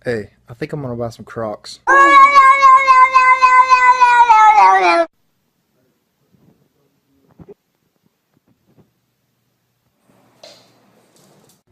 Hey, I think I'm gonna buy some Crocs.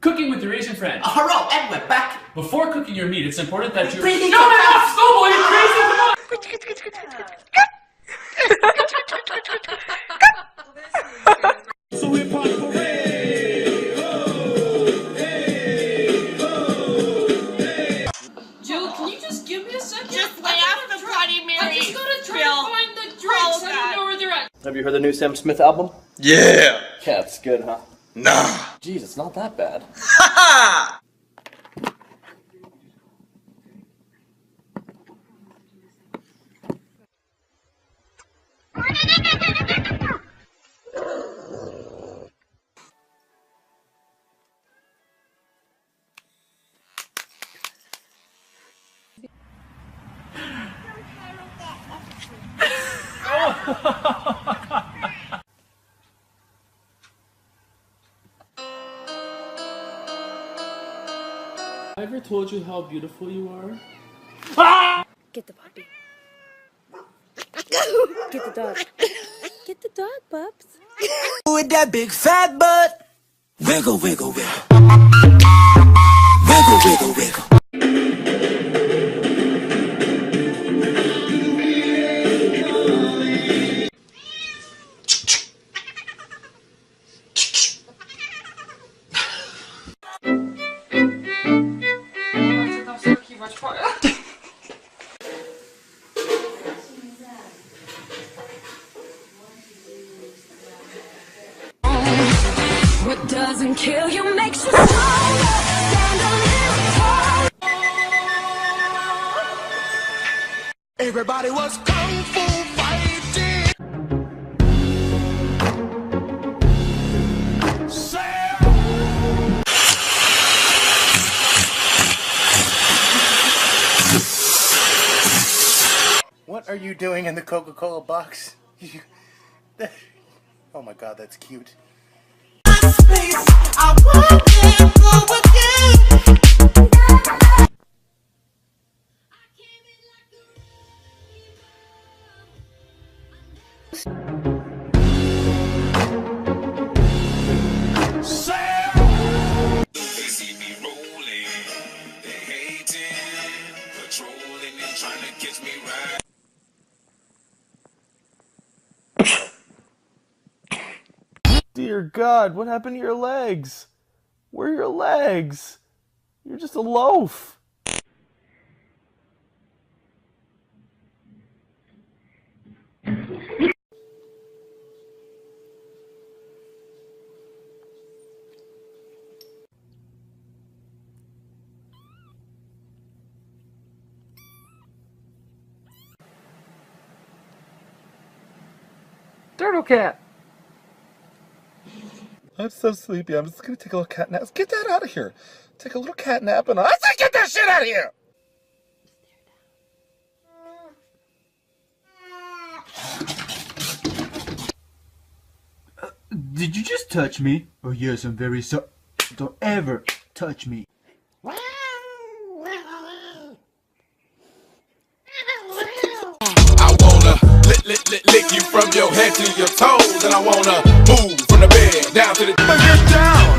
Cooking with your Asian friend. Hello, and we're back. Before cooking your meat, it's important that you... Breathing Shut it off, Snowball, you crazy! Come on! So hip hop parade. Oh, hey, oh, hey. Jill, can you just give me a second? Just lay off the Bloody Mary. I just gotta try Bill. to find the drinks. I don't know where they're at. Have you heard the new Sam Smith album? Yeah! Yeah, it's good, huh? Nah! Jeez, it's not that bad. Ha I ever told you how beautiful you are? Get the puppy. Get the dog. Get the dog, pups. With that big fat butt. Wiggle, wiggle, wiggle. Wiggle, wiggle, wiggle. What doesn't kill you makes you stronger. Stand a little tall. Everybody was kung fu fighting. What are you doing in the Coca-Cola box? Oh my god, that's cute. I want to go again. Dear God, what happened to your legs? Where are your legs? You're just a loaf. Turtle Cat! I'm so sleepy, I'm just gonna take a little cat nap. Get that out of here! Take a little cat nap and I say get that shit out of here! Did you just touch me? Oh yes, I'm very sorry. Don't ever touch me. I wanna lick you from your head to your toes, and I wanna move from the bed down to the. Get down.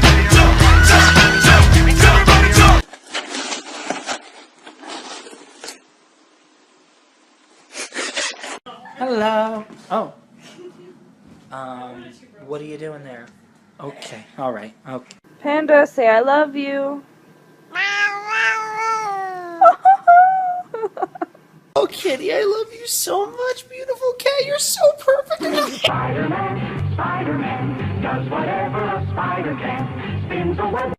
Everybody jump. Hello. Oh. What are you doing there? Okay. All right. Okay. Panda, say I love you. Oh, kitty, I love you so much, beautiful cat. You're so perfect. Spider-Man, Spider-Man, does whatever a spider can. Spins a web.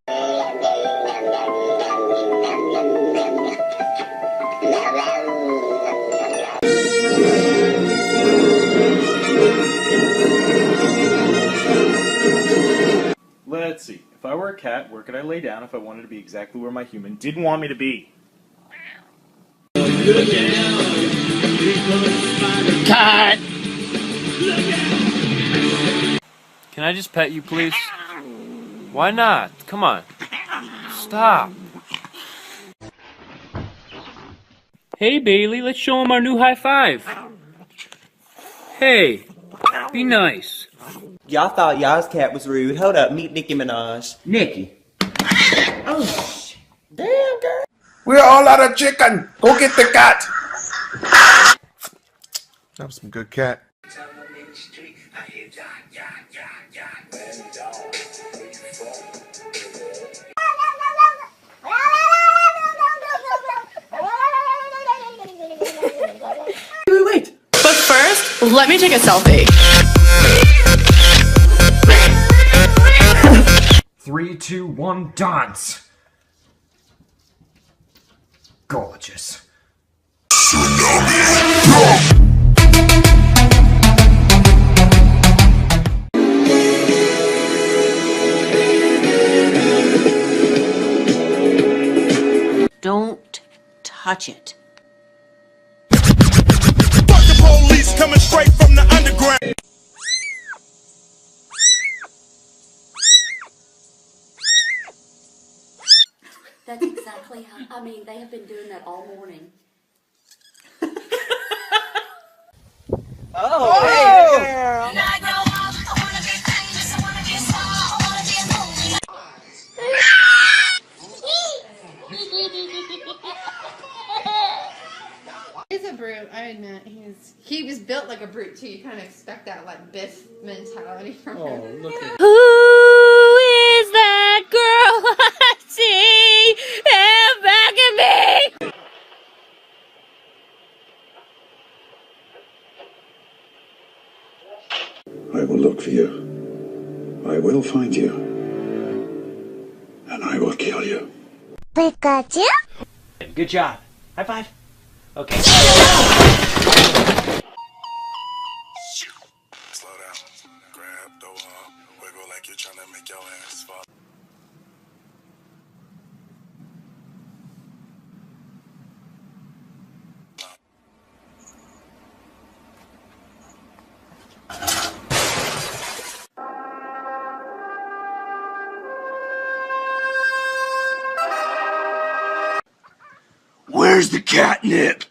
Let's see. If I were a cat, where could I lay down if I wanted to be exactly where my human didn't want me to be? Cat. Can I just pet you, please? Why not? Come on. Stop. Hey, Bailey, let's show him our new high five. Hey, be nice. Y'all thought y'all's cat was rude. Hold up, meet Nicki Minaj. Nikki. Oh, damn, girl. We're all out of chicken. Go get the cat. That was some good cat. Wait. But first, let me take a selfie. 3, 2, 1, dance. Gorgeous. Don't touch it. Fuck the police coming straight from the underground. That's exactly how, I mean, they have been doing that all morning. Oh, hey, girl. He's a brute, I admit. He was built like a brute too. You kind of expect that like Biff mentality from him. Oh, look at Who is that girl I see back at me? I will look for you. I will find you. And I will kill you. Pikachu? Good job. High five. Okay. Slow down. Grab the wall. Wiggle like you're trying to make your ass fall. Where's the catnip?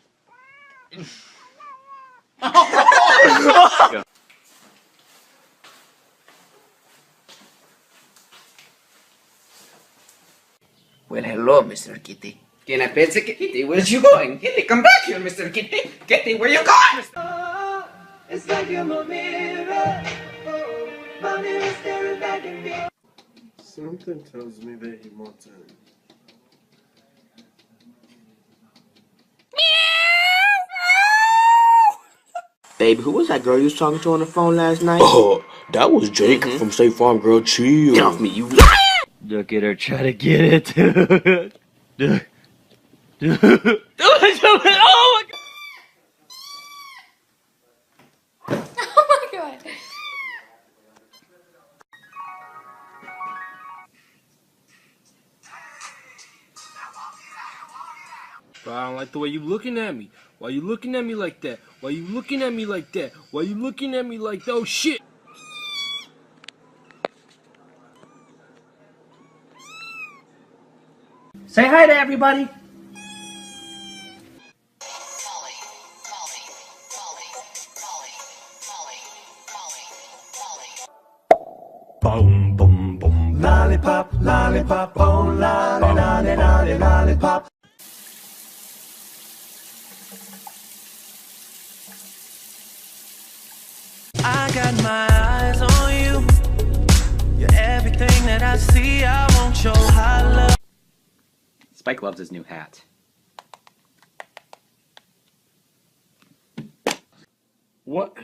Well, hello, Mr. Kitty. Can I pet the kitty? Where's you going? Kitty, come back here, Mr. Kitty. Kitty, where you going? Oh, it's like you're my mirror. Oh, my mirror staring back at me. Something tells me that he wants it. Baby, who was that girl you was talking to on the phone last night? Oh, that was Jake from State Farm. Girl, chill. Get off me, you liar! Look at her try to get it. Oh my God. Oh my god. Bro, I don't like the way you looking at me. Why you looking at me like that? Why you looking at me like that? Why you looking at me like that? Oh shit! Say hi to everybody. Boom, boom, boom. Lollipop, lollipop, oh, lolly, lolly, lolly, lollipop. I got my eyes on you. You're everything that I see. I want your high love. Spike loves his new hat. What?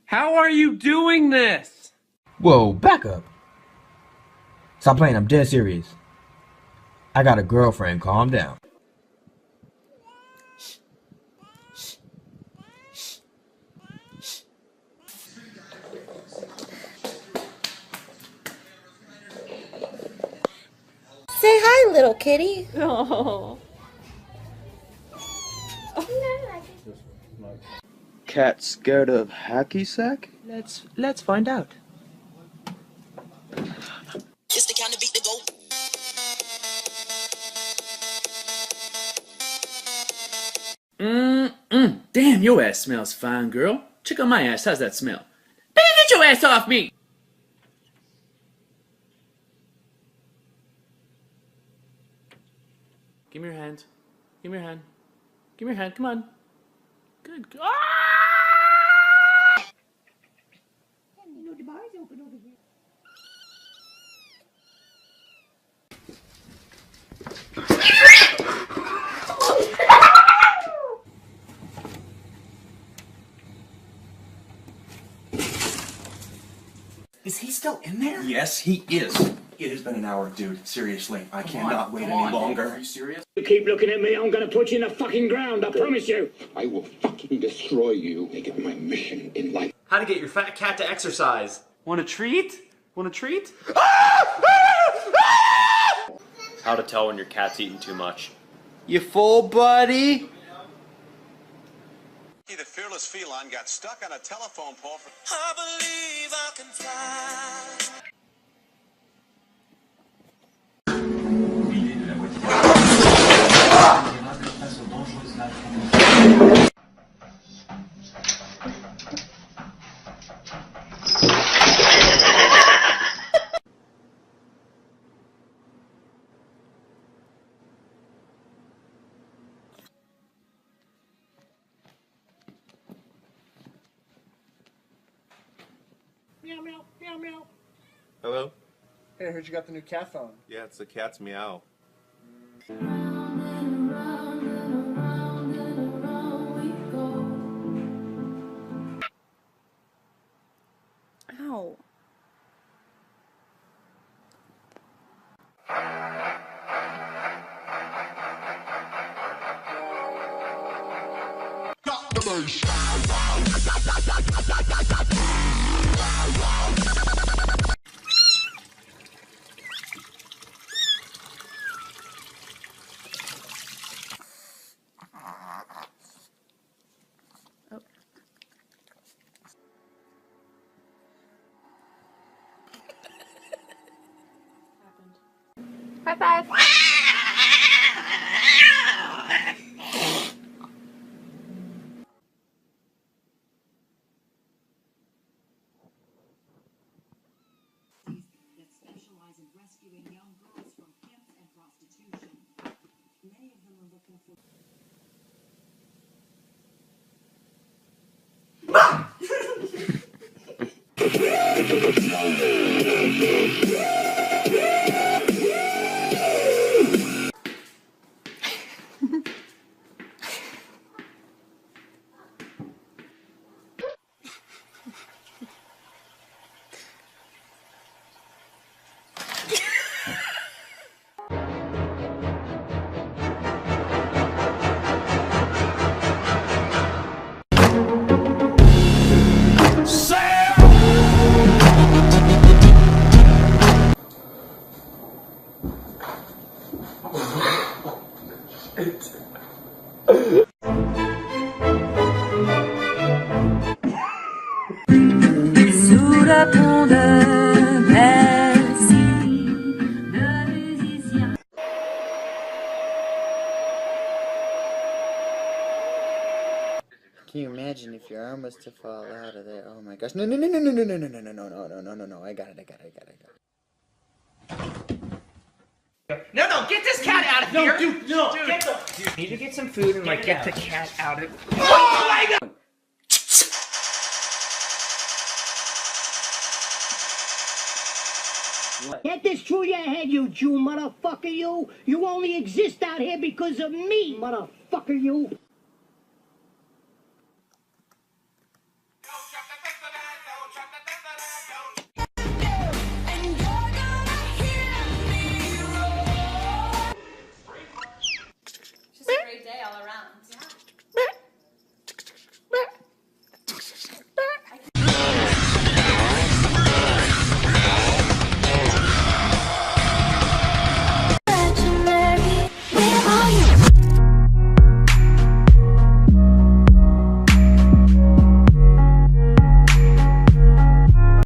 How are you doing this? Whoa, back up. Stop playing, I'm dead serious. I got a girlfriend, calm down. Say hi, little kitty. Oh. Cat scared of hacky sack? Let's find out. It's the kind of beat that go. Damn, your ass smells fine, girl. Check out my ass. How's that smell? Baby, get your ass off me! Give me your hand. Give me your hand. Give me your hand. Come on. Good. Ah! You know the bar's open over here. Is he still in there? Yes, he is. It has been an hour, dude. Seriously, I cannot wait any longer. Are you serious? You keep looking at me, I'm gonna put you in the fucking ground, I promise you. I will fucking destroy you. Make it my mission in life. How to get your fat cat to exercise. Want a treat? Want a treat? How to tell when your cat's eating too much. You full, buddy? The fearless feline got stuck on a telephone pole for... I believe I can fly. Meow, meow, meow, meow. Hello? Hey, I heard you got the new cat phone. Yeah, it's the cat's meow. Ow. Got the bass. High five. That specialize in rescuing young girls from pimp and prostitution. Many of them are looking for... Sous la pont de Bercy, le musicien. Can you imagine if your arm was to fall out of there? Oh my gosh. No, no, no, no, no, no, no, no, no, no, no, no, no, no, no, no. I got it. No, get this cat out of here! Dude, no, Dude. get the... You need to get some food and like get the cat out of... Oh my God! Get this through your head, you Jew motherfucker, you! You only exist out here because of me, motherfucker, you!